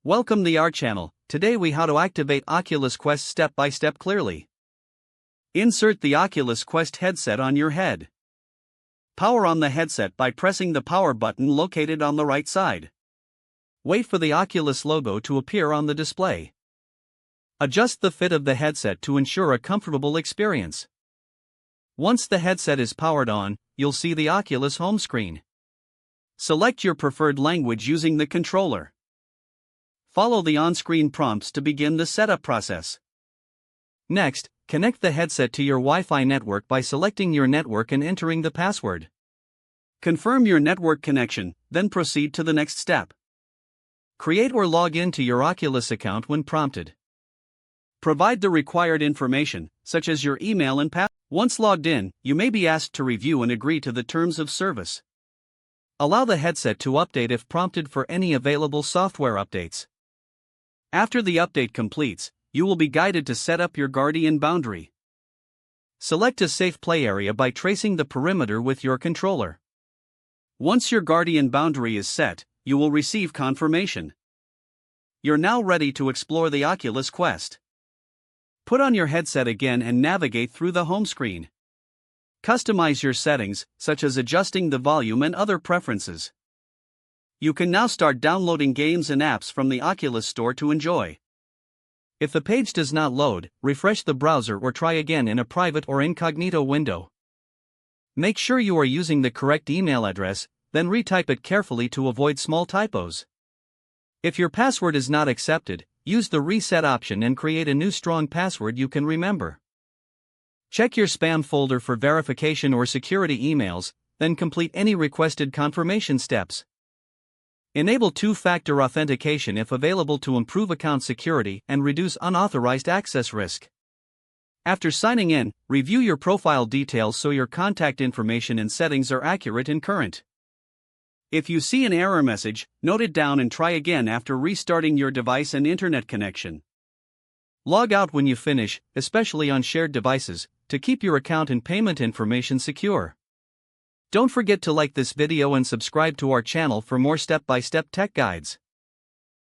Welcome to our channel. Today we how to activate Oculus Quest step by step clearly. Insert the Oculus Quest headset on your head. Power on the headset by pressing the power button located on the right side. Wait for the Oculus logo to appear on the display. Adjust the fit of the headset to ensure a comfortable experience. Once the headset is powered on, you'll see the Oculus home screen. Select your preferred language using the controller. Follow the on-screen prompts to begin the setup process. Next, connect the headset to your Wi-Fi network by selecting your network and entering the password. Confirm your network connection, then proceed to the next step. Create or log in to your Oculus account when prompted. Provide the required information, such as your email and password. Once logged in, you may be asked to review and agree to the terms of service. Allow the headset to update if prompted for any available software updates. After the update completes, you will be guided to set up your Guardian boundary. Select a safe play area by tracing the perimeter with your controller. Once your Guardian boundary is set, you will receive confirmation. You're now ready to explore the Oculus Quest. Put on your headset again and navigate through the home screen. Customize your settings, such as adjusting the volume and other preferences. You can now start downloading games and apps from the Oculus Store to enjoy. If the page does not load, refresh the browser or try again in a private or incognito window. Make sure you are using the correct email address, then retype it carefully to avoid small typos. If your password is not accepted, use the reset option and create a new strong password you can remember. Check your spam folder for verification or security emails, then complete any requested confirmation steps. Enable two-factor authentication if available to improve account security and reduce unauthorized access risk. After signing in, review your profile details so your contact information and settings are accurate and current. If you see an error message, note it down and try again after restarting your device and internet connection. Log out when you finish, especially on shared devices, to keep your account and payment information secure. Don't forget to like this video and subscribe to our channel for more step-by-step tech guides.